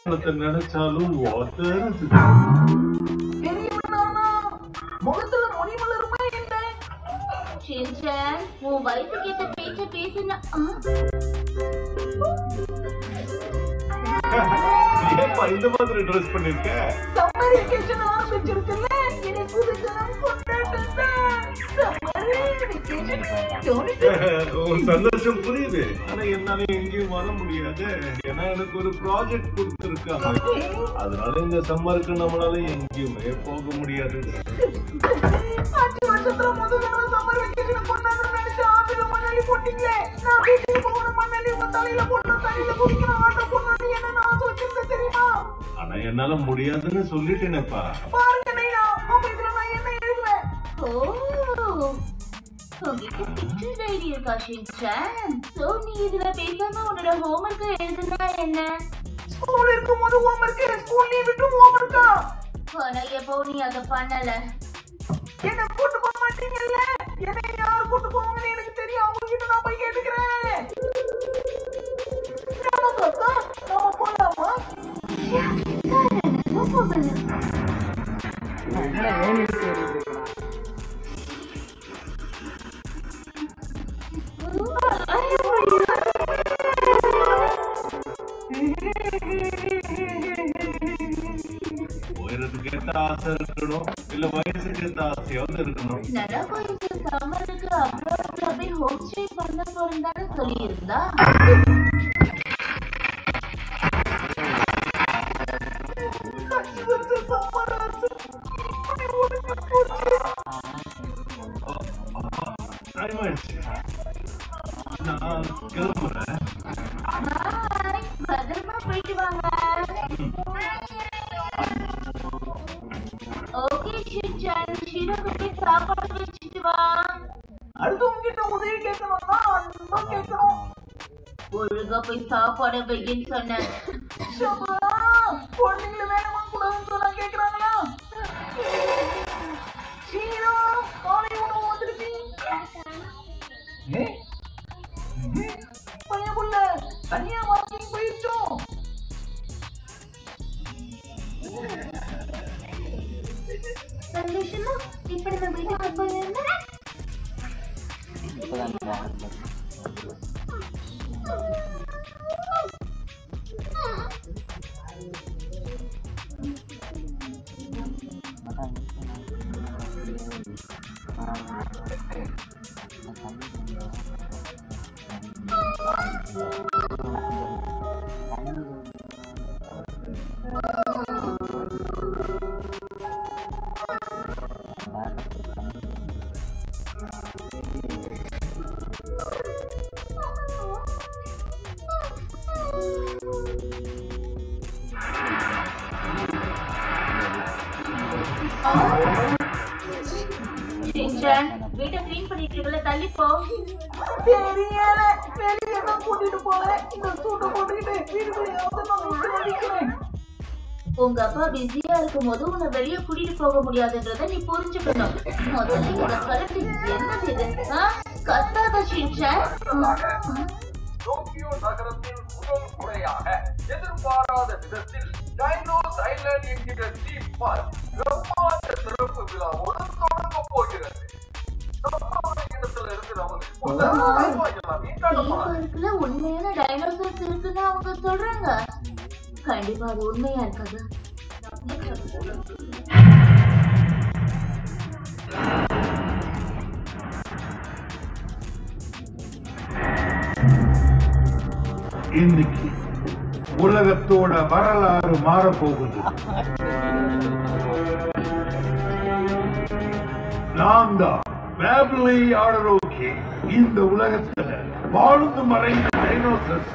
நினைச்சாலும் முகத்துல மொழி மலருமே இல்லை. உன் வயசுக்கு ஏற்ற பேச்ச பேசுனா இந்த மாதிரி ட்ரெஸ் பண்ணிருக்க. சம்மர் வெக்கேஷன் ஆரம்பிச்சிருக்குல்ல, எனக்கு புதுசனம் கொண்டாடுறேன். சம்மர் வெக்கேஷன் உன் சந்தோஷம் புரியுது. ஆனா என்னால எங்கேயும் வர முடியாது. ஏன்னா எனக்கு ஒரு ப்ராஜெக்ட் கொடுத்துருக்காங்க. அதனால இந்த சம்மருக்கு நம்மளால எங்கேயுமே போக முடியாது. 5 வருஷத்துல முதல்ல சம்மர் வெக்கேஷன் கொண்டாடுறேன்னு நினைச்சு ஆசையில மண்ணாலி போட்டீங்களே. நான் வீட்டுக்கு போன மண்ணாலி உங்க தலையில போட்டு தண்ணியில குடிக்கிற ஆட்டம் போடணும்னு என்ன நான் வச்சிருந்தேன் தெரியுமா? ஆனா என்னால முடியாதுன்னு சொல்லிட்டேனேப்பா. பாருங்க நைனா, அப்ப இதுல நான் என்ன எழுதுவேன்? உங்களுக்கு பிக்சர் டைரி இருக்கா ஷின்சான்? சோ நீ இதுல பேசாம உன்னோட ஹோம்வொர்க் எழுதுனா என்ன? ஸ்கூல் இருக்கும்போது ஹோம்வொர்க், ஸ்கூல் லீவ் விட்டு ஹோம்வொர்க்கா? ஆனா எப்போ நீ அத பண்ணல. என்ன கூட்டு போக மாட்டீங்கல்ல? என்ன யார் கூட்டு போவாங்கன்னு எனக்கு தெரியும். அவங்க கிட்ட நான் போய் கேட்டுக்கிறேன். நாம போலாமா? உயரத்துக்கு ஏத்த ஆசை இருக்கணும், இல்ல வயசுக்கு ஏத்த ஆசையாவது இருக்கணும். சம்மருக்கு அப்புறம் போய் ஹோம் ஸ்டே பண்ண போறேன்னு சொல்லி இருந்தா நான் கிளம்புறேன். பத்திரமா போயிட்டு வாங்க. ஓகே ஷின்சான், ஷீரோக்கு சாப்பாடு வச்சுட்டு வா. அடுத்து உங்ககிட்ட உதவி கேட்கணும்னா அன்பா கேட்கணும். ஒழுங்கா போய் சாப்பாடு வைன்னு சொன்னேன். குழந்தைங்களை வேணுமா கூடாதுன்னு சொன்னா கேட்கறாங்களா? ஷீரோ, காலை உணவு வந்துருச்சு. பயமுள்ள தனியா வாக்கிங் போயிட்டோம். சந்தோஷமா இப்ப நம்ம வீட்டுக்கு போறோம். வீட்டை கிளீன் பண்ணிட்டு இருக்கல, தள்ளி போ. தெரியல, வெளியே தான் கூட்டிட்டு போறேன். இந்த சூட்டை போட்டுக்கிட்டு வீட்டுக்குள்ளேயாவது நான் வலிக்கிறேன். உங்க அப்பா பிஸியா இருக்கும் போது உன்னை வெளியே கூட்டிட்டு போக முடியாதுன்றத நீ புரிஞ்சுக்கணும். முதல்ல இதை கலட்டி என்னது இது? கத்தாத ஷின்சான். டோக்கியோ நகரத்தில் முதல் முறையாக எதிர்பாராத விதத்தில் டைனோஸ் ஐலாண்ட் என்கிற தீம் பார்க் பிரம்மாண்ட சிறப்பு விழாவோடு தொடங்க போகிறது. உண்மையான டைனோசர்ஸ் இருக்குன்னு அவங்க சொல்றாங்க. கண்டிப்பா அது உண்மையா இருக்காது. இன்னைக்கு உலகத்தோட வரலாறு மாறப்போகுது. நாம் தான் பேபிலி ஆர்டரோக்கே இந்த உலகத்துல வாழ்ந்து மறைந்த டைனோசர்ஸ்